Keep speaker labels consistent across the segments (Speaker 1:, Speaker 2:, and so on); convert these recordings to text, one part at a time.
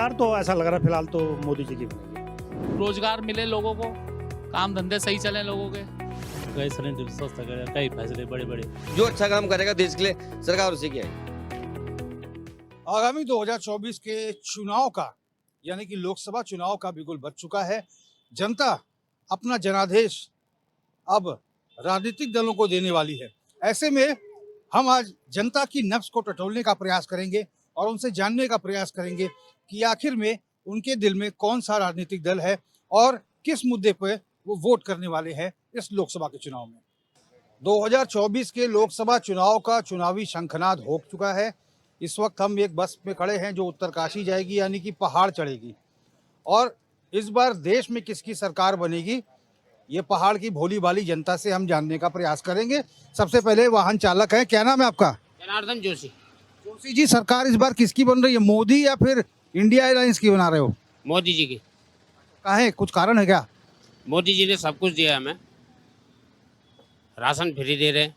Speaker 1: सरकार तो ऐसा लग रहा है फिलहाल तो मोदी जी की बनेगी।
Speaker 2: रोजगार मिले लोगों को, काम धंधे सही चले लोगों के।
Speaker 3: कई सिलेंडर सस्ता करेगा, कई फैसले बड़े बड़े।
Speaker 4: जो अच्छा काम करेगा देश के लिए सरकार उसी की है।
Speaker 5: आगामी 2024 के चुनाव का यानी कि लोकसभा चुनाव का बिल्कुल बच चुका है। जनता अपना जनादेश अब राजनीतिक दलों को देने वाली है। ऐसे में हम आज जनता की नब्ज को टटोलने का प्रयास करेंगे और उनसे जानने का प्रयास करेंगे कि आखिर में उनके दिल में कौन सा राजनीतिक दल है और किस मुद्दे पर वो वोट करने वाले हैं इस लोकसभा के चुनाव में। 2024 के लोकसभा चुनाव का चुनावी शंखनाद हो चुका है। इस वक्त हम एक बस में खड़े हैं जो उत्तरकाशी जाएगी यानी कि पहाड़ चढ़ेगी और इस बार देश में किसकी सरकार बनेगी ये पहाड़ की भोली भाली जनता से हम जानने का प्रयास करेंगे। सबसे पहले वाहन चालक है, क्या नाम है आपका?
Speaker 6: जनार्दन जोशी।
Speaker 5: जोशी जी, सरकार इस बार किसकी बन रही है, मोदी या फिर इंडिया एयरलाइंस की बना रहे हो?
Speaker 6: मोदी जी की।
Speaker 5: काहे, कुछ कारण है क्या?
Speaker 6: मोदी जी ने सब कुछ दिया हमें, राशन फ्री दे रहे,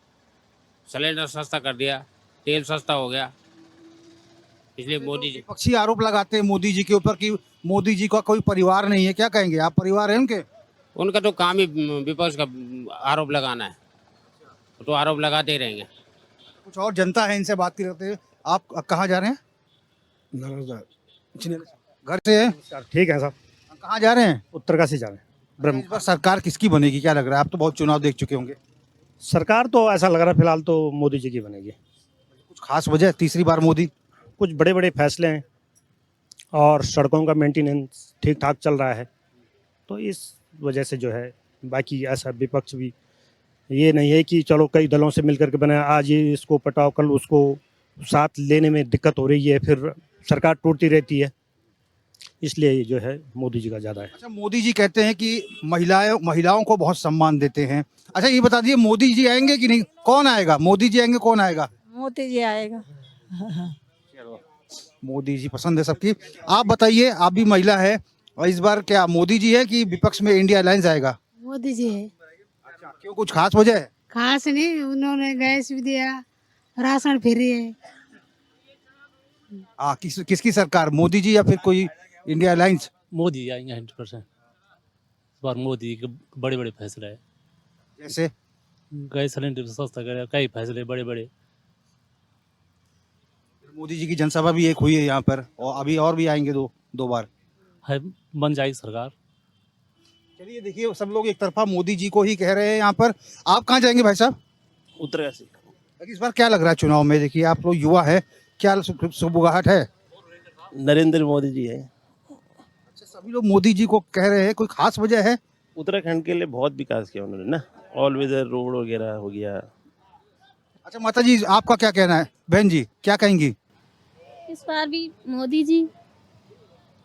Speaker 6: सिलेंडर सस्ता कर दिया, तेल सस्ता हो गया, इसलिए मोदी जी।
Speaker 5: पक्षी आरोप लगाते हैं मोदी जी के ऊपर कि मोदी जी का कोई परिवार नहीं है, क्या कहेंगे आप? परिवार है उनके?
Speaker 6: उनका तो काम ही विपक्ष का आरोप लगाना है, तो आरोप लगाते ही रहेंगे।
Speaker 5: कुछ और जनता है, इनसे बात करते हैं। आप कहाँ जा रहे हैं? घर से हैं?
Speaker 1: ठीक है साहब।
Speaker 5: कहाँ जा रहे हैं?
Speaker 1: उत्तरकाशी जा रहे हैं।
Speaker 5: इस बार सरकार किसकी बनेगी, क्या लग रहा है? आप तो बहुत चुनाव देख चुके होंगे।
Speaker 1: सरकार तो ऐसा लग रहा है फिलहाल तो मोदी जी की बनेगी।
Speaker 5: कुछ खास वजह, तीसरी बार मोदी?
Speaker 1: कुछ बड़े बड़े फैसले हैं और सड़कों का मेंटेनेंस ठीक ठाक चल रहा है, तो इस वजह से जो है। बाकी ऐसा विपक्ष भी ये नहीं है कि चलो कई दलों से मिलकर के बना, आज ये इसको पटाओ कल उसको, साथ लेने में दिक्कत हो रही है, फिर सरकार टूटती रहती है, इसलिए जो है मोदी जी का ज़्यादा है।
Speaker 5: अच्छा, मोदी जी कहते हैं कि महिलाओं को बहुत सम्मान देते हैं। अच्छा, ये बता दीजिए मोदी जी आएंगे कि नहीं? कौन आएगा? मोदी जी आएंगे, कौन आएगा?
Speaker 7: मोदी जी आएगा।
Speaker 5: मोदी जी पसंद है सबकी। आप बताइए, आप भी महिला है और इस बार क्या मोदी जी है कि विपक्ष में इंडिया अलायंस आएगा?
Speaker 7: मोदी जी है।
Speaker 5: अच्छा, क्यों, कुछ खास वजह है?
Speaker 7: खास नहीं, उन्होंने गैस भी दिया, राशन फ्री है।
Speaker 5: किसकी सरकार, मोदी जी या फिर कोई इंडिया अलायंस?
Speaker 3: मोदी आएंगे 100%। इस बार मोदी के बड़े बड़े फैसले है।
Speaker 5: जैसे
Speaker 3: कई सिलेंडर सस्ता करेगा, कई फैसले बड़े बड़े।
Speaker 5: मोदी जी की जनसभा भी एक हुई है यहाँ पर और अभी और भी आएंगे दो बार।
Speaker 3: है, बन जाएगी सरकार।
Speaker 5: चलिए देखिए, सब लोग एक तरफा मोदी जी को ही कह रहे हैं यहाँ पर। आप कहाँ जाएंगे भाई साहब?
Speaker 3: उत्तरकाशी।
Speaker 5: इस बार क्या लग रहा है चुनाव में? देखिए आप लोग युवा है, क्या सुबुगाहट है?
Speaker 8: नरेंद्र मोदी जी है।
Speaker 5: अच्छा, सभी लोग मोदी जी को कह रहे हैं, कोई खास वजह है?
Speaker 8: उत्तराखंड के लिए बहुत विकास किया उन्होंने ना, ऑल वेदर रोड वगैरह हो गया।
Speaker 5: अच्छा माता जी, आपका क्या कहना है? बहन जी क्या कहेंगी?
Speaker 9: इस बार भी मोदी जी।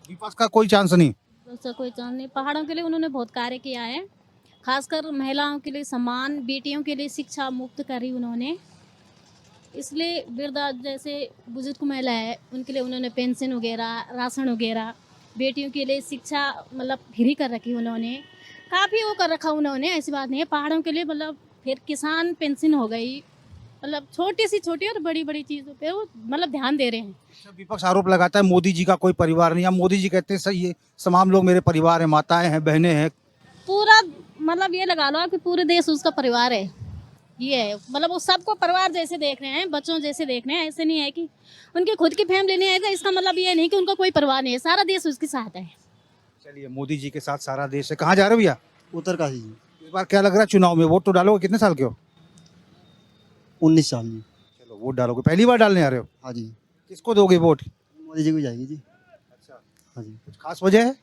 Speaker 5: विपक्ष का कोई चांस नहीं?
Speaker 9: उसका कोई चांस नहीं। पहाड़ों के लिए उन्होंने बहुत कार्य किया है, खासकर महिलाओं के लिए सम्मान, बेटियों के लिए शिक्षा मुफ्त करी उन्होंने, इसलिए वृद्धा जैसे बुजुर्ग महिला है उनके लिए उन्होंने पेंशन वगैरह, राशन वगैरह, बेटियों के लिए शिक्षा मतलब फ्री कर रखी उन्होंने, काफ़ी वो कर रखा उन्होंने। ऐसी बात नहीं है, पहाड़ों के लिए मतलब फिर किसान पेंशन हो गई, मतलब छोटी सी छोटी और बड़ी बड़ी चीज़ों पे वो मतलब ध्यान दे रहे हैं।
Speaker 5: अच्छा, विपक्ष आरोप लगाता है मोदी जी का कोई परिवार नहीं है। मोदी जी कहते हैं सही है, तमाम लोग मेरे परिवार हैं, माताएं हैं, बहनें हैं।
Speaker 9: पूरा मतलब ये लगा लो आप कि पूरे देश उसका परिवार है, ये है मतलब वो सबको परिवार जैसे देख रहे हैं, बच्चों जैसे देख रहे हैं। ऐसे नहीं है कि उनकी खुद की फैमिली नहीं है, इसका मतलब ये नहीं कि उनका कोई परिवार नहीं है, सारा देश उसके साथ है।
Speaker 5: चलिए, मोदी जी के साथ सारा देश है। कहाँ जा रहे हो भैया?
Speaker 10: उत्तरकाशी जी।
Speaker 5: इस बार क्या लग रहा है चुनाव में? वोट तो डालोगे? कितने साल के हो?
Speaker 10: 19 साल जी।
Speaker 5: चलो, वोट डालोगे, पहली बार डालने आ रहे हो?
Speaker 10: हाँ जी।
Speaker 5: किसको दोगे वोट?
Speaker 10: मोदी जी को जाएगी जी।
Speaker 5: अच्छा,
Speaker 10: हाँ जी।
Speaker 5: कुछ खास वजह है?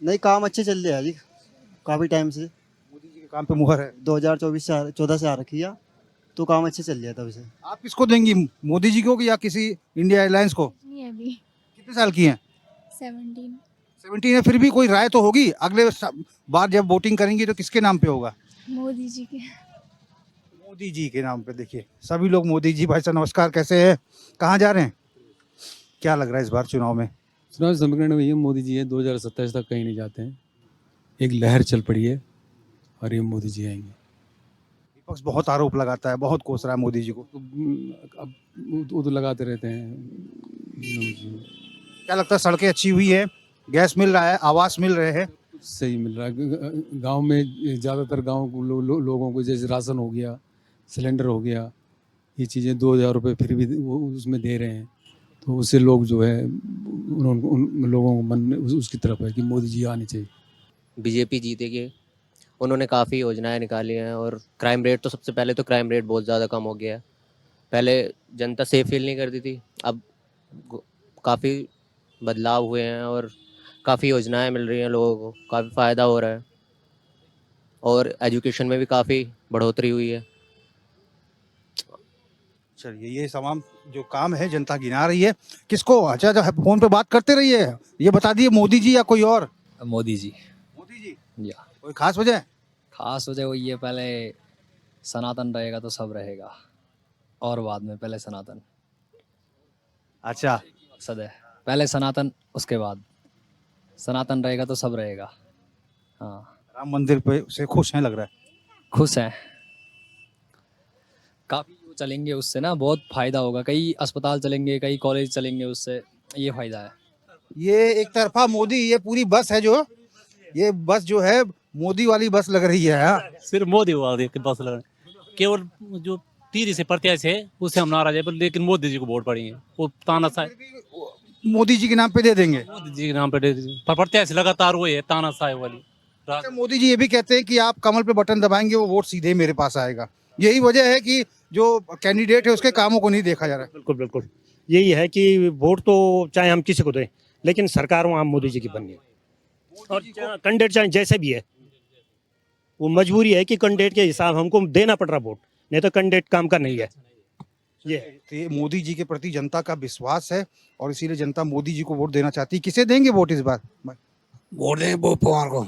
Speaker 10: नहीं, काम अच्छे चल रहे हैं जी, काफ़ी टाइम से।
Speaker 5: मोदी जी के काम पे मुहर है।
Speaker 10: 2014 से आ रखी है, तो काम अच्छे चल रहा है तब से।
Speaker 5: आप किसको देंगी, मोदी जी को या किसी इंडिया एयरलाइंस को?
Speaker 9: नहीं अभी
Speaker 5: कितने साल की हैं?
Speaker 9: 17
Speaker 5: है। फिर भी कोई राय तो होगी, अगले बार जब वोटिंग करेंगी तो किसके नाम पे होगा?
Speaker 9: मोदी जी के।
Speaker 5: मोदी जी के नाम पे। देखिए सभी लोग मोदी जी। भाई साहब नमस्कार, कैसे हैं? कहाँ जा रहे हैं? क्या लग रहा है इस बार चुनाव में?
Speaker 11: चुनाव समीकरण में ये मोदी जी है, 2027 तक कहीं नहीं जाते हैं, एक लहर चल पड़ी है और ये मोदी जी आएंगे।
Speaker 5: विपक्ष बहुत आरोप लगाता है, बहुत कोस रहा है मोदी जी को।
Speaker 11: अब वो तो लगाते रहते हैं।
Speaker 5: क्या लगता है, सड़कें अच्छी हुई है, गैस मिल रहा है, आवास मिल रहे हैं?
Speaker 11: सही मिल रहा है। गांव में ज़्यादातर गांव को लोगों को जैसे राशन हो गया, सिलेंडर हो गया, ये चीज़ें 2,000 रुपये फिर भी वो उसमें दे रहे हैं, तो उससे लोग जो है उन लोगों को मन में उसकी तरफ है कि मोदी जी आने चाहिए।
Speaker 10: बीजेपी जीतेगी, उन्होंने काफ़ी योजनाएं निकाली हैं और क्राइम रेट तो सबसे पहले तो क्राइम रेट बहुत ज़्यादा कम हो गया है। पहले जनता सेफ फील नहीं करती थी, अब काफ़ी बदलाव हुए हैं और काफ़ी योजनाएं मिल रही हैं लोगों को, काफ़ी फ़ायदा हो रहा है और एजुकेशन में भी काफ़ी बढ़ोतरी हुई है।
Speaker 5: चलिए, ये तमाम जो काम है जनता गिना रही है। किसको? अच्छा, फोन पे बात करते रहिए। ये बता दिए, मोदी जी या कोई और?
Speaker 10: मोदी जी।
Speaker 5: मोदी जी।
Speaker 10: या
Speaker 5: कोई खास वजह?
Speaker 10: खास वजह वही है, पहले सनातन रहेगा तो सब रहेगा और बाद में पहले सनातन।
Speaker 5: अच्छा,
Speaker 10: मकसद है पहले सनातन, उसके बाद सनातन रहेगा तो सब रहेगा। हाँ,
Speaker 5: राम मंदिर पे से खुश हैं लग रहा है।
Speaker 10: खुश हैं, काफ़ी चलेंगे उससे ना, बहुत फायदा होगा। कई अस्पताल चलेंगे, कई कॉलेज चलेंगे उससे, ये फायदा है।
Speaker 5: ये एक तरफा मोदी, ये पूरी बस है जो, ये बस जो है मोदी वाली बस लग रही है। हाँ?
Speaker 3: सिर्फ मोदी वाले की बस लग केवल जो तीर से प्रत्याशी है उससे हम नाराज है, पर लेकिन मोदी जी को वोट पड़ेंगे, वो तानाशाह
Speaker 5: मोदी जी के नाम पे दे देंगे।
Speaker 3: मोदी जी के नाम पे पर प्रत्याशी लगातार वही है, तानाशाह वाली।
Speaker 5: अच्छा, मोदी जी ये भी कहते हैं कि आप कमल पे बटन दबाएंगे, वो वोट सीधे मेरे पास आएगा। यही वजह है कि जो कैंडिडेट है उसके कामों को नहीं देखा जा रहा है।
Speaker 1: बिल्कुल बिल्कुल, यही है कि वोट तो चाहे हम किसी को दें, लेकिन सरकार वहाँ मोदी जी की बननी है। और कैंडिडेट चाहे जैसे भी है, वो मजबूरी है कि कैंडिडेट के हिसाब हमको देना पड़ रहा वोट, नहीं तो कैंडिडेट काम का नहीं है। ये
Speaker 5: तो ये मोदी जी के प्रति जनता का विश्वास है और इसीलिए जनता मोदी जी को वोट देना चाहती है। किसे देंगे वोट इस बार?
Speaker 6: वोट देंगे बो पवार को।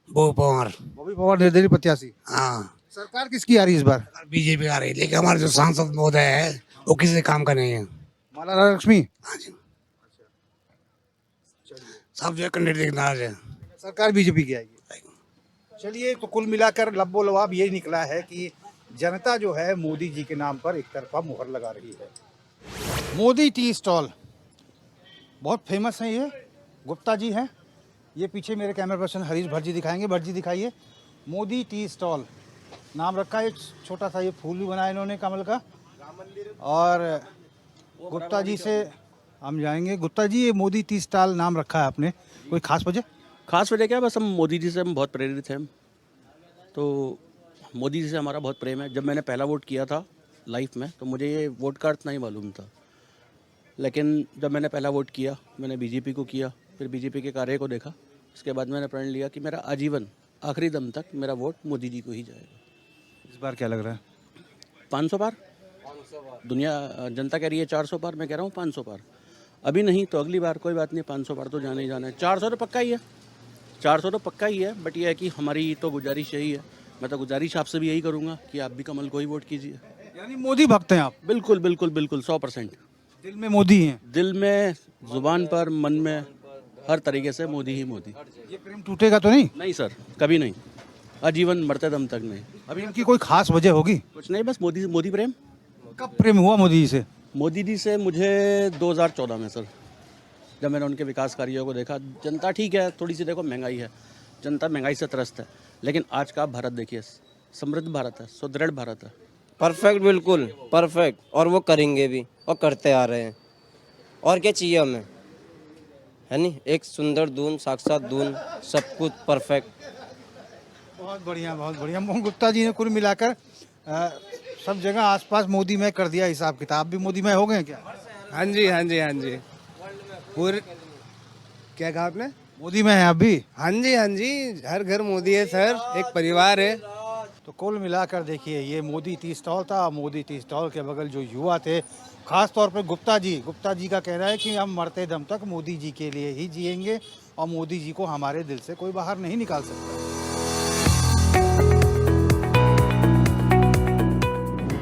Speaker 6: बो पवार।
Speaker 5: बॉबी पवार निर्दलीय प्रत्याशी।
Speaker 6: हाँ,
Speaker 5: सरकार किसकी आ रही है इस बार?
Speaker 6: बीजेपी आ रही है, लेकिन हमारे जो सांसद महोदय है वो किसी काम का नहीं है।
Speaker 5: माला लक्ष्मी।
Speaker 6: हाँ जी, सब जो कैंडिडेट नाराज है।
Speaker 5: सरकार बीजेपी की आएगी। चलिए, तो कुल मिलाकर लब्बो लवाब ये निकला है कि जनता जो है मोदी जी के नाम पर एक तरफा मुहर लगा रही है। मोदी टी स्टॉल बहुत फेमस है। ये गुप्ता जी हैं, ये पीछे मेरे कैमरा पर्सन हरीश भट्ट जी दिखाएंगे। भट्ट जी दिखाइए। मोदी टी स्टॉल नाम रखा है। एक छोटा सा ये फूल भी बनाया इन्होंने कमल का। और गुप्ता जी से हम जाएंगे। गुप्ता जी, ये मोदी टी स्टॉल नाम रखा है आपने, कोई खास वजह?
Speaker 8: खास वजह क्या, बस हम मोदी जी से हम बहुत प्रेरित हैं। तो मोदी जी से हमारा बहुत प्रेम है। जब मैंने पहला वोट किया था लाइफ में, तो मुझे ये वोट का अर्थ नहीं मालूम था, लेकिन जब मैंने पहला वोट किया, मैंने बीजेपी को किया, फिर बीजेपी के कार्य को देखा, उसके बाद मैंने प्रण लिया कि मेरा आजीवन आखिरी दम तक मेरा वोट मोदी जी को ही जाएगा।
Speaker 5: इस बार क्या लग रहा है?
Speaker 8: 500 पार। दुनिया जनता कह रही है 400 पार, मैं कह रहा हूँ 500 पार। अभी नहीं तो अगली बार कोई बात नहीं, 500 पार तो जाना ही जाना है। 400 तो पक्का ही है, 400 तो पक्का ही है। बट ये है कि हमारी तो गुजारिश यही है, मैं तो गुजारिश आपसे भी यही करूँगा कि आप भी कमल को ही वोट कीजिए।
Speaker 5: यानी मोदी भक्त हैं आप?
Speaker 8: बिल्कुल बिल्कुल बिल्कुल, 100%।
Speaker 5: दिल में मोदी हैं?
Speaker 8: दिल में, जुबान पर, मन में, हर तरीके से मोदी ही मोदी।
Speaker 5: ये प्रेम टूटेगा तो नहीं?
Speaker 8: नहीं सर, कभी नहीं, आजीवन मरते दम तक नहीं।
Speaker 5: अभी इनकी कोई खास वजह होगी?
Speaker 8: कुछ नहीं, बस मोदी मोदी प्रेम।
Speaker 5: कब प्रेम हुआ मोदी जी से?
Speaker 8: मोदी जी से मुझे 2014 में सर, जब मैंने उनके विकास कार्यों को देखा। जनता ठीक है, थोड़ी सी देखो महंगाई है, जनता महंगाई से त्रस्त है, लेकिन आज का भारत देखिए, समृद्ध भारत है, सुदृढ़ भारत है।
Speaker 10: परफेक्ट, बिल्कुल परफेक्ट। और वो करेंगे भी और करते आ रहे हैं। और क्या चाहिए हमें, है नहीं? एक सुंदर दून, साक्षात दून, सब कुछ परफेक्ट।
Speaker 5: बहुत बढ़िया, बहुत बढ़िया। मोहन गुप्ता जी ने कुल मिलाकर सब जगह आसपास मोदी में कर दिया हिसाब किताब। भी मोदी में हो गए क्या?
Speaker 6: हाँ जी, हाँ जी, हाँ जी। पूरे क्या कहा आपने?
Speaker 5: मोदी में है अभी?
Speaker 6: हाँ जी, हाँ जी, हर घर मोदी है सर, एक परिवार है।
Speaker 5: तो कुल मिलाकर देखिए, ये मोदी टी स्टॉल था। मोदी टी स्टॉल के बगल जो युवा थे, खास तौर पे गुप्ता जी का कहना है कि हम मरते दम तक मोदी जी के लिए ही जिएंगे और मोदी जी को हमारे दिल से कोई बाहर नहीं निकाल सकता।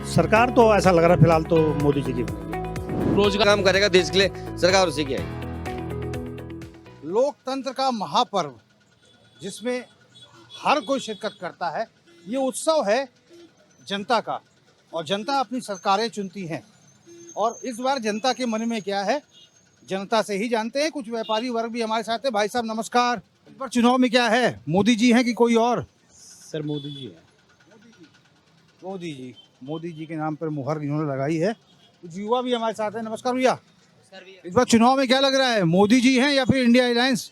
Speaker 1: सरकार तो ऐसा लग रहा है फिलहाल तो मोदी जी की बनेगी।
Speaker 2: रोजगार
Speaker 4: काम करेगा देश के लिए, सरकार उसी की आएगी।
Speaker 5: लोकतंत्र का महापर्व जिसमें हर कोई शिरकत करता है, ये उत्सव है जनता का और जनता अपनी सरकारें चुनती हैं। और इस बार जनता के मन में क्या है? जनता से ही जानते हैं। कुछ व्यापारी वर्ग भी हमारे साथ है। भाई साहब नमस्कार। इस बार चुनाव में क्या है, मोदी जी हैं कि कोई और?
Speaker 3: सर मोदी जी है।
Speaker 5: मोदी जी के नाम पर मुहर इन्होंने लगाई है। कुछ युवा भी हमारे साथ है। नमस्कार भैया। इस बार चुनाव में क्या लग रहा है, मोदी जी हैं या फिर इंडिया अलायंस?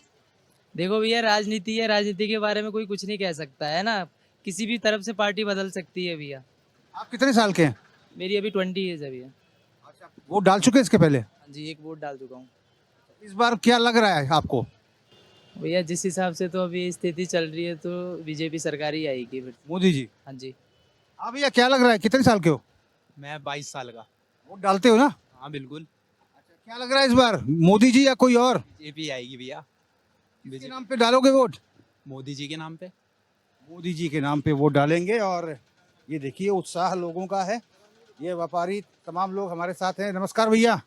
Speaker 12: देखो भैया, राजनीति है, राजनीति के बारे में कोई कुछ नहीं कह सकता है ना, किसी भी तरफ से पार्टी बदल सकती है भैया।
Speaker 5: आप कितने साल के हैं?
Speaker 12: मेरी अभी 20 एज है भैया।
Speaker 5: वोट डाल चुके हैं इसके पहले?
Speaker 12: हाँ जी, एक वोट डाल चुका हूँ।
Speaker 5: इस बार क्या लग रहा है आपको?
Speaker 12: भैया जिस हिसाब से तो अभी स्थिति चल रही है तो बीजेपी सरकार ही आएगी फिर।
Speaker 5: मोदी जी।
Speaker 12: हाँ जी।
Speaker 5: आप भैया क्या लग रहा है, कितने साल के हो?
Speaker 3: मैं 22 साल का।
Speaker 5: वोट डालते हो ना?
Speaker 3: हाँ बिल्कुल।
Speaker 5: क्या लग रहा है इस बार, मोदी जी या कोई और?
Speaker 3: बीजेपी आएगी भैया।
Speaker 5: किसके नाम पे डालोगे वोट?
Speaker 3: मोदी जी के नाम पे।
Speaker 5: मोदी जी के नाम पे वोट डालेंगे। और ये देखिए उत्साह लोगों का है। ये व्यापारी तमाम लोग हमारे साथ हैं। नमस्कार भैया,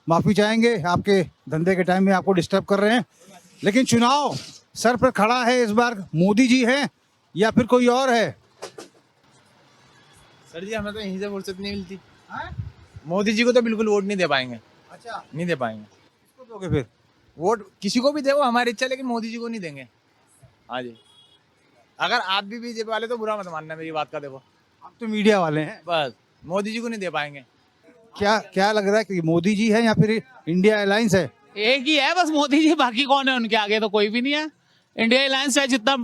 Speaker 5: माफ़ी चाहेंगे आपके धंधे के टाइम में आपको डिस्टर्ब कर रहे हैं, लेकिन चुनाव सर पर खड़ा है। इस बार मोदी जी हैं या फिर कोई और है?
Speaker 13: सर जी हमें तो यहीं से फुर्सत नहीं मिलती। मोदी जी को तो बिल्कुल वोट नहीं दे पाएंगे।
Speaker 5: अच्छा,
Speaker 13: नहीं दे पाएंगे।
Speaker 5: किसको दोगे फिर?
Speaker 13: वोट किसी को भी दे, वो हमारी इच्छा, लेकिन मोदी जी को नहीं देंगे। हाँ जी। अगर आप भी बीजेपी वाले तो बुरा मत मानना मेरी बात का। देखो
Speaker 5: आप तो मीडिया वाले हैं।
Speaker 13: बस मोदी जी को नहीं दे पाएंगे।
Speaker 5: क्या लग रहा है कि मोदी जी है या फिर इंडिया अलायंस है?
Speaker 2: एक ही है बस, मोदी जी, बाकी कौन है उनके आगे? तो कोई भी नहीं है। इंडिया अलायंस है, जितना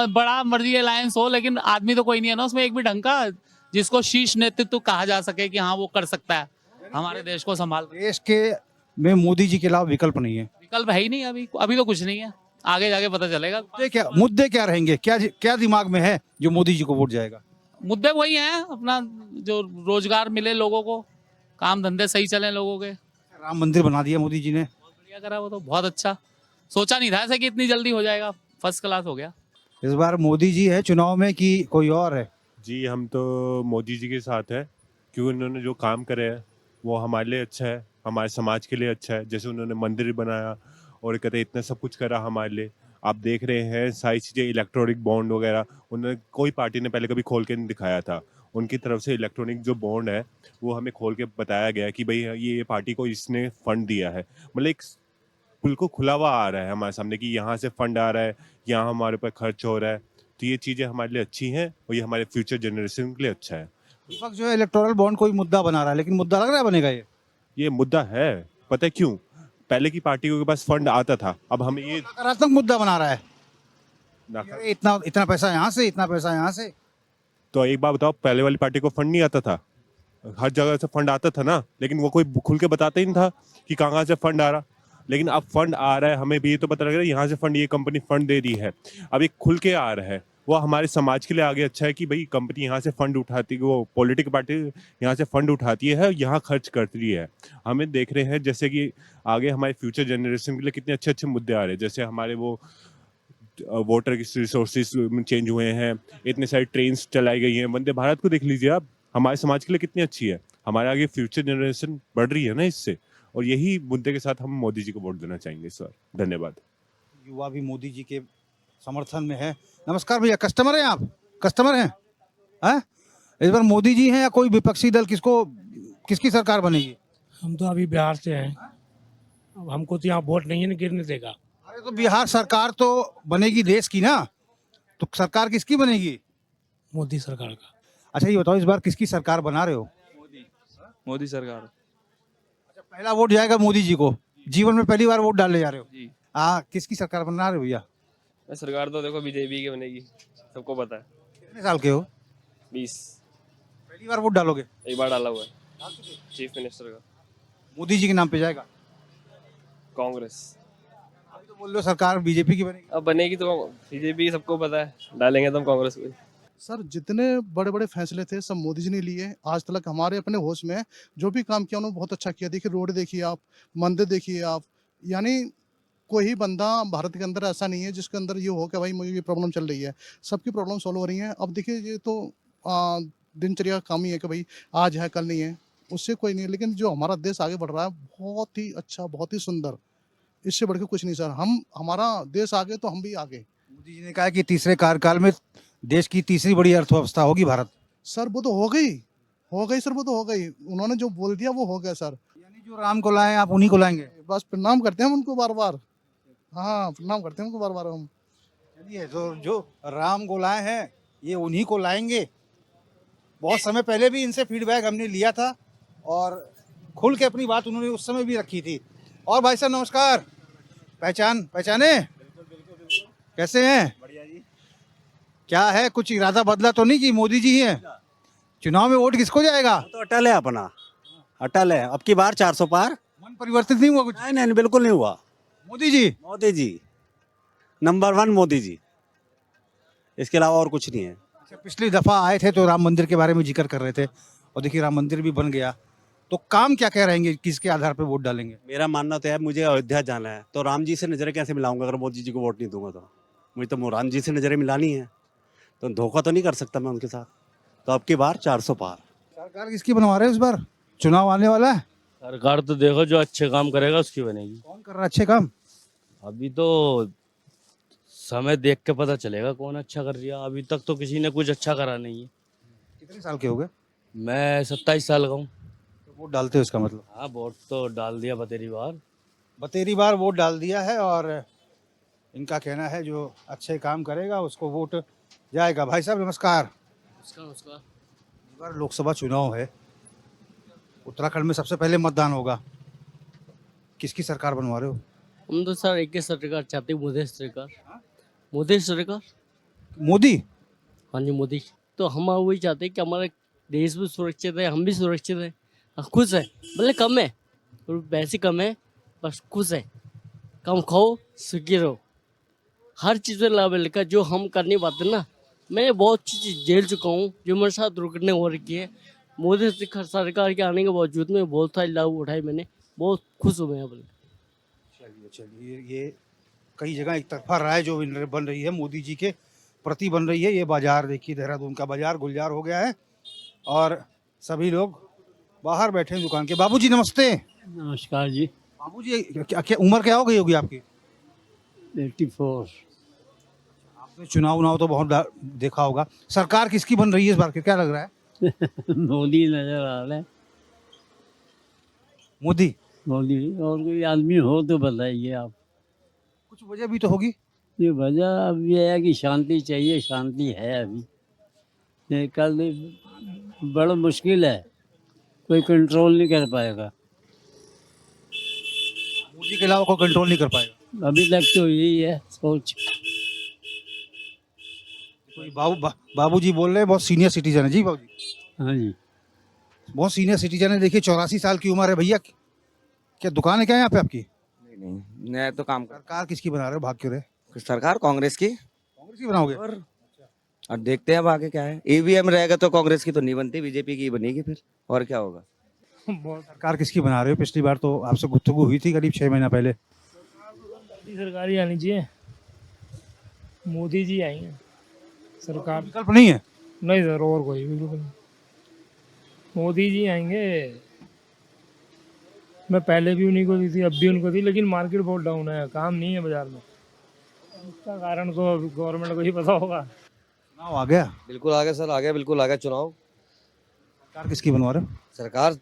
Speaker 2: बड़ा मर्जी अलायंस हो, लेकिन आदमी तो कोई नहीं है ना उसमें एक भी ढंग का, जिसको शीर्ष नेतृत्व कहा जा सके कि हाँ वो कर सकता है हमारे देश को संभाल।
Speaker 5: देश के में मोदी जी के अलावा विकल्प नहीं है।
Speaker 2: विकल्प है ही नहीं अभी तो कुछ नहीं है, आगे जाके पता चलेगा।
Speaker 5: मुद्दे क्या रहेंगे, क्या दिमाग में है जो मोदी जी को वोट जाएगा?
Speaker 2: मुद्दे वही हैं, अपना जो रोजगार मिले लोगों को, काम धंधे सही चले लोगों के।
Speaker 5: राम मंदिर बना दिया मोदी जी ने।
Speaker 2: बहुत बढ़िया करा, वो तो बहुत अच्छा। सोचा नहीं था ऐसे कि इतनी जल्दी हो जाएगा, फर्स्ट क्लास हो गया।
Speaker 5: इस बार मोदी जी है चुनाव में कि कोई और है?
Speaker 14: जी हम तो मोदी जी के साथ है, क्योंकि उन्होंने जो काम करे हैं वो हमारे लिए अच्छा है, हमारे समाज के लिए अच्छा है। जैसे उन्होंने मंदिर बनाया और कहते इतना सब कुछ करा हमारे लिए। आप देख रहे हैं सारी चीज़ें, इलेक्ट्रॉनिक बॉन्ड वगैरह, उन्होंने कोई पार्टी ने पहले कभी खोल के नहीं दिखाया था। उनकी तरफ से इलेक्ट्रॉनिक जो बॉन्ड है वो हमें खोल के बताया गया कि भाई ये पार्टी को इसने फंड दिया है। मतलब एक बिल्कुल खुला हुआ आ रहा है हमारे सामने कि यहाँ से फंड आ रहा है, यहाँ हमारे ऊपर खर्च हो रहा है। तो ये चीज़ें हमारे लिए अच्छी हैं और ये हमारे फ्यूचर जनरेशन के लिए अच्छा है।
Speaker 5: विपक्ष जो है इलेक्टोरल बॉन्ड कोई मुद्दा बना रहा है, लेकिन मुद्दा लग रहा है बनेगा
Speaker 14: ये मुद्दा है। पता है क्यों? पहले की पार्टियों के पास फंड आता था, अब हमें ये
Speaker 5: नकारात्मक मुद्दा बना रहा है। अरे इतना पैसा यहाँ से, इतना पैसा यहाँ से।
Speaker 14: तो एक बात बताओ, पहले वाली पार्टी को फंड नहीं आता था? हर जगह से फंड आता था ना, लेकिन वो कोई खुल के बताता ही नहीं था कि कहाँ से फंड आ रहा। लेकिन अब फंड आ रहा है, हमें भी ये तो पता लग रहा है यहाँ से फंड, ये कंपनी फंड दे रही है। अब एक खुल के आ रहा है, वो हमारे समाज के लिए आगे अच्छा है कि भाई कंपनी यहाँ से फंड उठाती है, वो पॉलिटिकल पार्टी यहाँ से फंड उठाती है, यहाँ खर्च करती है। हमें देख रहे हैं जैसे कि आगे हमारे फ्यूचर जनरेशन के लिए कितने अच्छे अच्छे मुद्दे आ रहे हैं। जैसे हमारे वो वाटर की रिसोर्सेज चेंज हुए हैं, इतने सारी ट्रेन चलाई गई हैं। वंदे भारत को देख लीजिए आप, हमारे समाज के लिए कितनी अच्छी है। हमारे आगे फ्यूचर जनरेशन बढ़ रही है ना इससे, और यही मुद्दे के साथ हम मोदी जी को वोट देना चाहेंगे सर। धन्यवाद।
Speaker 5: युवा भी मोदी जी के समर्थन में है। नमस्कार भैया, कस्टमर हैं आप? कस्टमर हैं? इस बार मोदी जी हैं या कोई विपक्षी दल, किसकी सरकार बनेगी?
Speaker 15: हम तो अभी बिहार से हैं, अब हमको तो यहाँ वोट नहीं है ना गिरने देगा।
Speaker 5: अरे तो बिहार सरकार तो बनेगी देश की ना, तो सरकार किसकी बनेगी?
Speaker 15: मोदी सरकार का।
Speaker 5: अच्छा ये बताओ, इस बार किसकी सरकार बना रहे हो?
Speaker 13: मोदी सरकार।
Speaker 5: अच्छा, पहला वोट जाएगा मोदी जी को, जीवन में पहली बार वोट डालने जा रहे हो?
Speaker 13: जी।
Speaker 5: किसकी सरकार बना रहे हो भैया?
Speaker 13: सरकार तो देखो बीजेपी की बनेगी, सबको पता है।
Speaker 5: कितने साल के हो?
Speaker 13: 20।
Speaker 5: पहली बार वोट डालोगे?
Speaker 13: एक बार डाला हुआ है चीफ मिनिस्टर का।
Speaker 5: मोदी जी के नाम पे जाएगा?
Speaker 13: कांग्रेस।
Speaker 5: अभी तो बोल रहे हो सरकार बीजेपी की बनेगी।
Speaker 13: अब बनेगी तो बीजेपी, सबको पता है, डालेंगे तो हम कांग्रेस को।
Speaker 16: सर जितने बड़े बड़े फैसले थे सब मोदी जी ने लिए आज तक। हमारे अपने होश में जो भी काम किया उन्होंने बहुत अच्छा किया। देखिए रोड देखिए आप, मंदिर देखिए आप, यानी कोई ही बंदा भारत के अंदर ऐसा नहीं है जिसके अंदर ये हो कि भाई मुझे ये प्रॉब्लम चल रही है। सबकी प्रॉब्लम सॉल्व हो रही है। अब देखिए ये तो दिनचर्या काम ही है कि भाई आज है कल नहीं है, उससे कोई नहीं है। लेकिन जो हमारा देश आगे बढ़ रहा है बहुत ही अच्छा, बहुत ही सुंदर, इससे बढ़ के कुछ नहीं सर। हमारा देश आगे तो हम भी आगे।
Speaker 5: मोदी जी ने कहा कि तीसरे कार्यकाल में देश की तीसरी बड़ी अर्थव्यवस्था होगी भारत।
Speaker 16: सर वो तो हो गई सर, वो तो हो गई। उन्होंने जो बोल दिया वो हो गया सर।
Speaker 5: यानी जो राम को लाए आप उन्हीं को लाएंगे?
Speaker 16: बस प्रणाम करते हैं हम उनको बार बार। हाँ, प्रणाम करते हैं उनको बार बार हम।
Speaker 5: चलिए, तो जो राम को लाए हैं ये उन्हीं को लाएंगे। बहुत समय पहले भी इनसे फीडबैक हमने लिया था और खुल के अपनी बात उन्होंने उस समय भी रखी थी। और भाई साहब नमस्कार, पहचाने? कैसे हैं?
Speaker 17: बढ़िया जी।
Speaker 5: क्या है, कुछ इरादा बदला तो नहीं कि मोदी जी ही हैं? चुनाव में वोट किसको जाएगा?
Speaker 17: तो अटल है अपना, अटल है। अब की बार 400 पार।
Speaker 5: मन परिवर्तित नहीं हुआ कुछ?
Speaker 17: नहीं नहीं, बिल्कुल नहीं हुआ।
Speaker 5: मोदी जी?
Speaker 17: मोदी जी नंबर 1, मोदी जी, इसके अलावा और कुछ नहीं है।
Speaker 5: अच्छा, पिछली दफा आए थे तो राम मंदिर के बारे में जिक्र कर रहे थे और देखिए राम मंदिर भी बन गया, तो काम क्या कह रहेंगे, किसके आधार पर वोट डालेंगे?
Speaker 17: मेरा मानना तो है, मुझे अयोध्या जाना है तो राम जी से नजरें कैसे मिलाऊंगा अगर मोदी जी को वोट नहीं दूंगा तो? मुझे तो राम जी से नजरें मिलानी है, तो धोखा तो नहीं कर सकता मैं उनके साथ। तो अब की बार 400 पार।
Speaker 5: सरकार किसकी बनवा रहे हैं इस बार? चुनाव आने वाला है,
Speaker 18: सरकार तो देखो जो अच्छे काम करेगा उसकी बनेगी।
Speaker 5: कौन कर रहा है अच्छे काम?
Speaker 18: अभी तो समय देख के पता चलेगा कौन अच्छा कर रहा है। अभी तक तो किसी ने कुछ अच्छा करा नहीं है।
Speaker 5: कितने साल के हो गए?
Speaker 18: मैं 27 साल का हूँ।
Speaker 5: तो वोट डालते हो इसका मतलब?
Speaker 18: हाँ, वोट तो डाल दिया
Speaker 5: बतेरी बार वोट डाल दिया है और इनका कहना है जो अच्छे काम करेगा उसको वोट जाएगा। भाई साहब नमस्कार।
Speaker 18: उसका
Speaker 5: इस बार लोकसभा चुनाव है, उत्तराखंड में सबसे पहले मतदान होगा, किसकी सरकार बनवा रहे हो?
Speaker 18: हम तो सर एक ही सरकार चाहते हैं, मोदी सरकार। मोदी सरकार।
Speaker 5: मोदी?
Speaker 18: हाँ जी, मोदी। तो हम वही चाहते हैं कि हमारा देश भी सुरक्षित है, हम भी सुरक्षित है, खुश है। भले कम है, पैसे कम है, बस खुश है। कम खाओ, सुखी रहो। हर चीज़ में लाभ लेकर जो हम कर नहीं पाते ना, मैं बहुत चीज़ झेल चुका हूँ जो मेरे साथ दुर्घटना हो रखी है। मोदी सरकार के आने के बावजूद में बहुत सारे लाभ उठाए मैंने, बहुत खुश हूँ मैं यहाँ पर।
Speaker 5: चलिए, ये कई जगह एक तरफा राय जो बन रही है मोदी जी के प्रति बन रही है। ये बाजार देखिए, देहरादून का बाजार गुलजार हो गया है और सभी लोग बाहर बैठे हैं दुकान के। बाबूजी नमस्ते।
Speaker 18: नमस्कार जी।
Speaker 5: बाबूजी क्या उम्र क्या हो गई होगी आपकी?
Speaker 18: 84।
Speaker 5: आपने चुनाव तो बहुत देखा होगा। सरकार किसकी बन रही है इस बार, क्या लग रहा है?
Speaker 18: मोदी नजर आ रहा है।
Speaker 5: मोदी?
Speaker 18: मोदी और कोई आदमी हो तो बताइए आप।
Speaker 5: कुछ वजह भी तो होगी।
Speaker 18: ये वजह अब ये है कि शांति चाहिए, शांति है अभी। ये कल बड़ा मुश्किल है, कोई कंट्रोल नहीं कर पाएगा।
Speaker 5: मोदी के अलावा कोई कंट्रोल नहीं कर पाएगा
Speaker 18: अभी तक तो यही है सोच।
Speaker 5: कोई बाबूजी बोल रहे हैं, बहुत सीनियर सिटीजन है जी बाबूजी।
Speaker 18: हाँ जी,
Speaker 5: बहुत सीनियर सिटीजन है। देखिए 84 साल की उम्र है भैया। क्या दुकान है क्या यहाँ पे आपकी?
Speaker 4: नहीं, मैं तो काम कर।
Speaker 5: सरकार किसकी बना रहे हो, भाग क्यों रहे?
Speaker 4: सरकार कांग्रेस की।
Speaker 5: कांग्रेस की बनाओगे?
Speaker 4: और देखते हैं अब आगे क्या है। ईवीएम रहेगा तो कांग्रेस की तो नहीं बनती, बीजेपी की बनेगी फिर, और क्या होगा।
Speaker 5: सरकार किसकी बना रहे हो? पिछली बार तो आपसे गुफ्तगू हुई थी करीब 6 महीना पहले।
Speaker 15: सरकार ही आनी चाहिए, मोदी जी आएंगे। सरकार
Speaker 5: विकल्प नहीं है?
Speaker 15: नहीं सर, और कोई बिल्कुल नहीं, मोदी जी आएंगे। मैं पहले भी उन्हीं को दी थी, अब भी उनको थी, लेकिन मार्केट बहुत डाउन है, काम नहीं है बाजार में। इसका कारण तो गवर्नमेंट को ही पता होगा।
Speaker 5: चुनाव आ गया?
Speaker 4: बिल्कुल आ गया सर, आ गया, बिल्कुल आ गया चुनाव।
Speaker 5: सरकार किसकी बनवा रहे हो?
Speaker 4: सरकार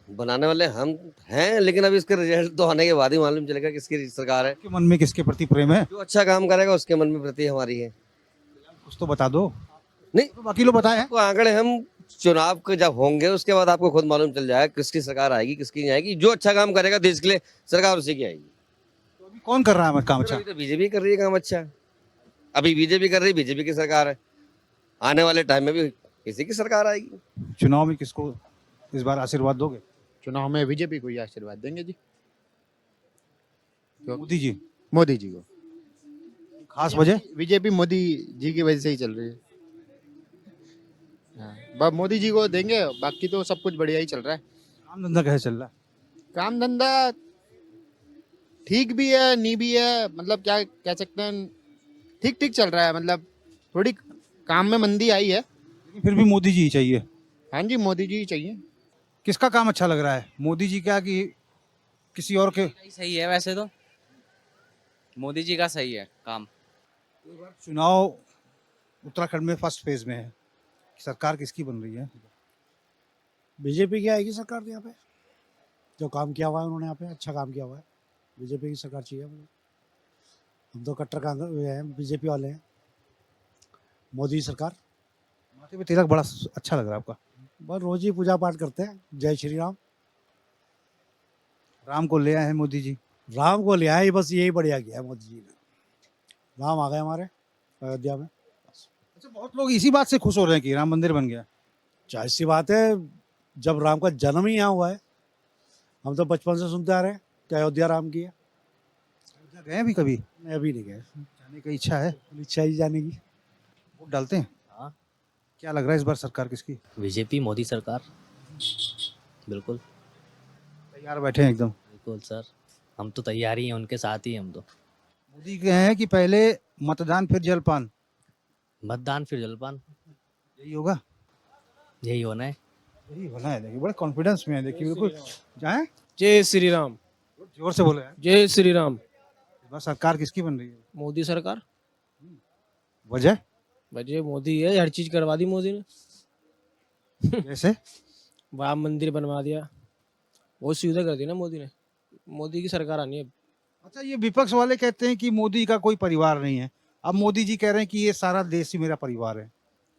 Speaker 4: बनाने वाले हम हैं, लेकिन अभी इसके रिजल्ट तो आने के बाद ही मालूम चलेगा किसकी सरकार है।
Speaker 5: आपके मन में किसके प्रति प्रेम है?
Speaker 4: जो अच्छा काम करेगा उसके मन में प्रति हमारी है।
Speaker 5: कुछ तो बता दो।
Speaker 4: नहीं
Speaker 5: तो बाकी लोग बताए हैं।
Speaker 4: आपको आंकड़े हम चुनाव के जब होंगे उसके बाद आपको खुद मालूम चल जाएगा किसकी सरकार आएगी किसकी नहीं आएगी। जो अच्छा काम करेगा देश के लिए सरकार उसी की आएगी।
Speaker 5: तो अभी कौन कर रहा है काम अच्छा?
Speaker 4: अभी तो बीजेपी कर रही है काम अच्छा। अभी बीजेपी कर रही है, बीजेपी की सरकार है। आने वाले टाइम में भी इसी की सरकार आएगी।
Speaker 5: चुनाव में किसको इस बार आशीर्वाद दोगे?
Speaker 19: चुनाव में बीजेपी को ही आशीर्वाद देंगे जी।
Speaker 5: मोदी जी?
Speaker 19: मोदी जी को।
Speaker 5: खास वजह?
Speaker 19: बीजेपी मोदी जी की वजह से ही चल रही है। हाँ, मोदी जी को देंगे, बाकी तो सब कुछ बढ़िया ही चल रहा है।
Speaker 5: काम धंधा कैसे चल रहा है?
Speaker 19: काम धंधा ठीक भी है, नहीं भी है, मतलब क्या कह सकते हैं, ठीक ठीक चल रहा है। मतलब थोड़ी काम में मंदी आई है,
Speaker 5: लेकिन फिर भी मोदी जी ही चाहिए।
Speaker 19: हाँ जी, मोदी जी ही चाहिए।
Speaker 5: किसका काम अच्छा लग रहा है, मोदी जी का कि किसी और के?
Speaker 12: सही है वैसे तो, मोदी जी का सही है काम।
Speaker 5: चुनाव उत्तराखंड में फर्स्ट फेज में है, सरकार किसकी बन रही है?
Speaker 1: बीजेपी की आएगी सरकार यहाँ पे,
Speaker 20: जो काम किया हुआ है उन्होंने यहाँ पे अच्छा काम किया हुआ है। बीजेपी की सरकार चाहिए मुझे। हम तो कट्टर कांग्रेस हैं, बीजेपी वाले हैं। मोदी सरकार।
Speaker 5: माथे पे तिलक बड़ा अच्छा लग रहा है आपका।
Speaker 20: बस रोज ही पूजा पाठ करते हैं, जय श्री राम।
Speaker 5: राम को ले आए हैं मोदी जी।
Speaker 20: राम को ले आए, बस यही बढ़िया किया है मोदी जी ने। राम आ गए हमारे अयोध्या में।
Speaker 5: अच्छा, बहुत लोग इसी बात से खुश हो रहे हैं कि राम मंदिर बन गया।
Speaker 20: जाहिर सी बात है, जब राम का जन्म ही यहाँ हुआ है। हम तो बचपन से सुनते आ रहे हैं कि अयोध्या राम की है।
Speaker 5: अयोध्या गए अभी कभी?
Speaker 20: मैं अभी नहीं गया।
Speaker 5: जाने की इच्छा है?
Speaker 20: इच्छा ही जाने की।
Speaker 5: वोट डालते हैं?
Speaker 21: हाँ।
Speaker 5: क्या लग रहा है इस बार सरकार किसकी?
Speaker 21: बीजेपी, मोदी सरकार। बिल्कुल
Speaker 5: तैयार बैठे हैं एकदम।
Speaker 21: बिल्कुल सर, हम तो तैयार ही हैं, उनके साथ ही हम तो।
Speaker 5: मोदी कहे हैं कि पहले मतदान फिर जलपान।
Speaker 21: मतदान फिर जलपान,
Speaker 5: यही होगा?
Speaker 21: यही होना है।
Speaker 5: यही होना है। देखिए बड़े कॉन्फिडेंस में है, देखिए बिल्कुल। जाए।
Speaker 22: जय श्री राम।
Speaker 5: जोर से बोले यार।
Speaker 22: जय श्री राम।
Speaker 5: इस बार सरकार किसकी बन रही है?
Speaker 22: मोदी सरकार।
Speaker 5: वजह?
Speaker 22: वजह मोदी है, हर चीज करवा दी मोदी ने।
Speaker 5: जैसे?
Speaker 22: राम मंदिर बनवा दिया, बहुत सुविधा कर दी ना मोदी ने। मोदी की सरकार आनी है।
Speaker 5: अच्छा, ये विपक्ष वाले कहते हैं कि मोदी का कोई परिवार नहीं है। अब मोदी जी कह रहे हैं कि ये सारा देश ही मेरा परिवार है।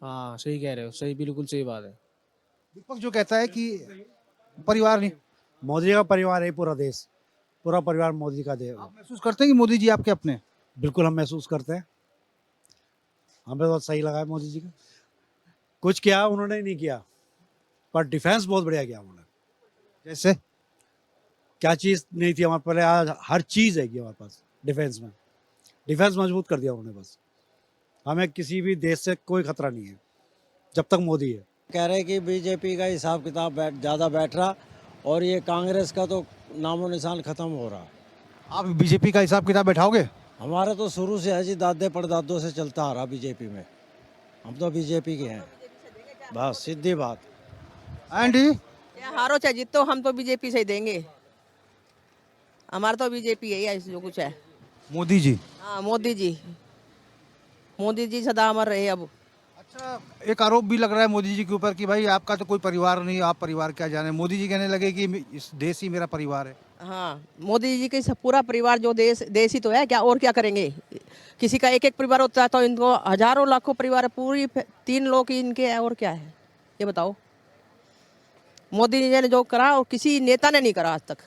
Speaker 22: हाँ सही कह रहे हो, सही, बिल्कुल सही बात है।
Speaker 5: विपक्ष जो कहता है कि परिवार नहीं,
Speaker 20: मोदी का परिवार है पूरा देश, पूरा परिवार मोदी का देश।
Speaker 5: आप महसूस करते हैं कि मोदी जी आपके अपने?
Speaker 20: बिल्कुल हम महसूस करते हैं। हमें बहुत सही लगा है मोदी जी का। कुछ किया उन्होंने नहीं किया, पर डिफेंस बहुत बढ़िया किया उन्होंने।
Speaker 5: जैसे
Speaker 20: क्या चीज़ नहीं थी हमारे पहले, आज हर चीज़ है हमारे पास डिफेंस में। डिफेंस मजबूत कर दिया उन्होंने। बस हमें किसी भी देश से कोई खतरा नहीं है जब तक मोदी है।
Speaker 23: कह रहे कि बीजेपी का हिसाब किताब ज़्यादा बैठ रहा और ये कांग्रेस का तो नामो निशान खत्म हो रहा।
Speaker 5: आप बीजेपी का हिसाब किताब बैठाओगे?
Speaker 23: हमारा तो शुरू से है जी, दादे परदादों से चलता आ रहा बीजेपी में। हम तो बीजेपी के हैं, बस सीधी बात।
Speaker 5: आंटी
Speaker 24: हारो चाहे जीतो, हम तो बीजेपी से ही देंगे। हमारा तो बीजेपी है, जो कुछ है।
Speaker 5: मोदी जी?
Speaker 24: हाँ मोदी जी, मोदी जी सदा अमर रहे। अब
Speaker 5: अच्छा, एक आरोप भी लग रहा है मोदी जी के ऊपर कि भाई आपका तो कोई परिवार नहीं, आप परिवार क्या जाने। मोदी जी कहने लगे कि इस देश ही मेरा परिवार है।
Speaker 24: हाँ, मोदी जी के पूरा परिवार जो देश ही तो है, क्या और क्या करेंगे। किसी का एक एक परिवार होता है तो इनको हजारों लाखों परिवार है, पूरी 3 लोग ही इनके है, और क्या है ये बताओ। मोदी जी ने जो करा और किसी नेता ने नहीं करा आज तक।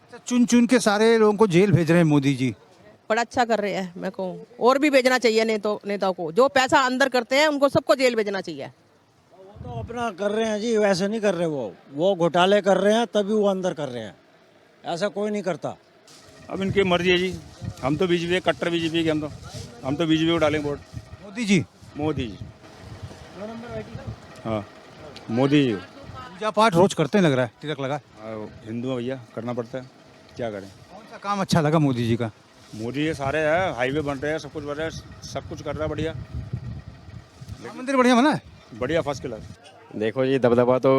Speaker 5: अच्छा, चुन चुन के सारे लोगों को जेल भेज रहे हैं मोदी जी।
Speaker 24: बड़ा अच्छा कर रहे हैं। मैं कहूँ और भी भेजना चाहिए नेताओं को। जो पैसा अंदर करते हैं उनको सबको जेल भेजना चाहिए।
Speaker 23: वो तो अपना कर रहे हैं जी, वैसे नहीं कर रहे। वो घोटाले कर रहे हैं तभी वो अंदर कर रहे हैं, ऐसा कोई नहीं करता।
Speaker 25: अब इनकी मर्जी है जी। हम तो बीजेपी, कट्टर बीजेपी के। हम तो बीजेपी को डालेंगे वोट।
Speaker 5: मोदी जी?
Speaker 23: मोदी जी,
Speaker 25: हाँ मोदी जी।
Speaker 5: पूजा पाठ रोज करते हैं लग रहा है, तिलक लगा।
Speaker 25: हिंदू है भैया, करना पड़ता है, क्या करें।
Speaker 5: कौन सा काम अच्छा लगा मोदी जी का?
Speaker 25: मोदी ये सारे है, हाईवे बन रहे हैं, सब कुछ बन रहा है, सब कुछ कर रहा है बढ़िया।
Speaker 5: मंदिर बढ़िया बना है?
Speaker 25: बढ़िया, फर्स्ट क्लास।
Speaker 26: देखो जी, दबदबा तो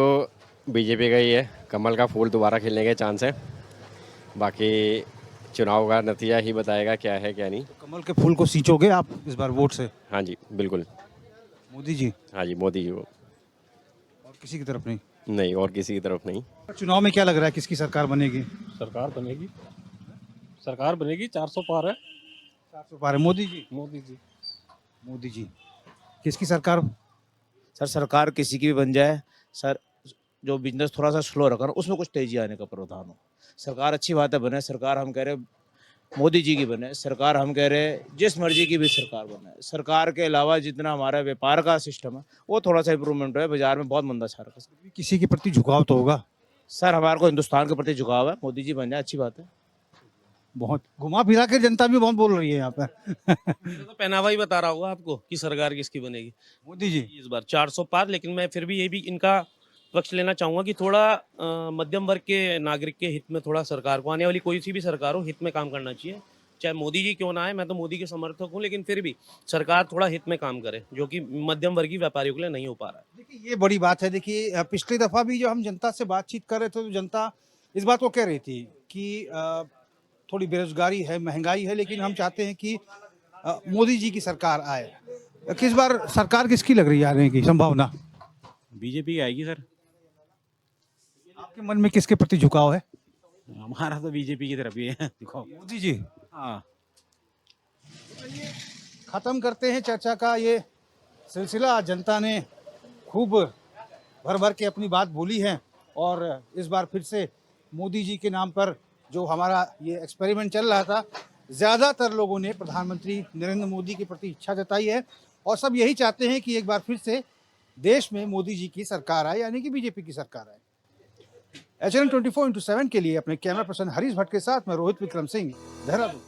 Speaker 26: बीजेपी का ही है। कमल का फूल दोबारा खिलने के चांस है। बाकी चुनाव का नतीजा ही बताएगा क्या है क्या नहीं।
Speaker 5: तो कमल के फूल को सींचोगे आप इस बार वोट से?
Speaker 26: हाँ जी बिल्कुल।
Speaker 5: मोदी जी?
Speaker 26: हाँ जी मोदी जी को।
Speaker 5: और किसी की तरफ नहीं?
Speaker 26: नहीं, और किसी की तरफ नहीं।
Speaker 5: चुनाव में क्या लग रहा है, किसकी सरकार बनेगी?
Speaker 27: सरकार बनेगी, सरकार बनेगी। 400 पार है।
Speaker 5: 400 पार है। मोदी जी?
Speaker 27: मोदी जी।
Speaker 5: मोदी जी। किसकी सरकार?
Speaker 13: सर सरकार किसी की भी बन जाए सर, जो बिजनेस थोड़ा सा स्लो रखा ना उसमें कुछ तेजी आने का प्रावधान हो। सरकार अच्छी बात है बने, सरकार हम कह रहे मोदी जी की बने, सरकार हम कह रहे जिस मर्जी की भी सरकार बने। सरकार के अलावा जितना हमारा व्यापार का सिस्टम है वो थोड़ा सा इंप्रूवमेंट है। बाजार में बहुत मंदा छा रखा है।
Speaker 5: किसी के प्रति झुकाव तो होगा?
Speaker 13: सर हमारे को हिंदुस्तान के प्रति झुकाव है। मोदी जी बन जाए अच्छी बात है।
Speaker 5: बहुत घुमा फिरा के जनता भी बहुत बोल रही है यहाँ पर।
Speaker 28: तो पहनावा ही बता रहा होगा आपको कि सरकार किसकी बनेगी।
Speaker 5: मोदी जी
Speaker 28: इस बार 400 पार। लेकिन मैं फिर भी ये भी इनका पक्ष लेना चाहूंगा कि थोड़ा मध्यम वर्ग के नागरिक के हित में थोड़ा सरकार को, आने वाली कोई सी भी सरकार हो, हित में काम करना चाहिए। चाहे मोदी जी क्यों ना आए, मैं तो मोदी के समर्थक हूँ, लेकिन फिर भी सरकार थोड़ा हित में काम करे, जो कि मध्यम वर्गीय व्यापारियों के लिए नहीं हो पा रहा है।
Speaker 5: देखिए ये बड़ी बात है। देखिए पिछली दफा भी जो हम जनता से बातचीत कर रहे थे तो जनता इस बात को कह रही थी कि थोड़ी बेरोजगारी है, महंगाई है, लेकिन हम चाहते हैं कि मोदी जी की सरकार आए। किस बार सरकार किसकी लग रही है आने की संभावना?
Speaker 25: बीजेपी आएगी सर।
Speaker 5: आपके मन में किसके प्रति झुकाव है?
Speaker 20: हमारा तो बीजेपी की तरफ ही है दिखाओ
Speaker 5: मोदी जी।
Speaker 20: हाँ
Speaker 5: खत्म करते हैं चर्चा का ये सिलसिला। जनता ने खूब भर भर के अपनी बात बोली है और इस बार फिर से मोदी जी के नाम पर जो हमारा ये एक्सपेरिमेंट चल रहा था, ज़्यादातर लोगों ने प्रधानमंत्री नरेंद्र मोदी के प्रति इच्छा जताई है और सब यही चाहते हैं कि एक बार फिर से देश में मोदी जी की सरकार आए, यानी कि बीजेपी की सरकार आए। HNN 24/7 के लिए अपने कैमरा पर्सन हरीश भट्ट के साथ मैं रोहित विक्रम सिंह, देहरादून।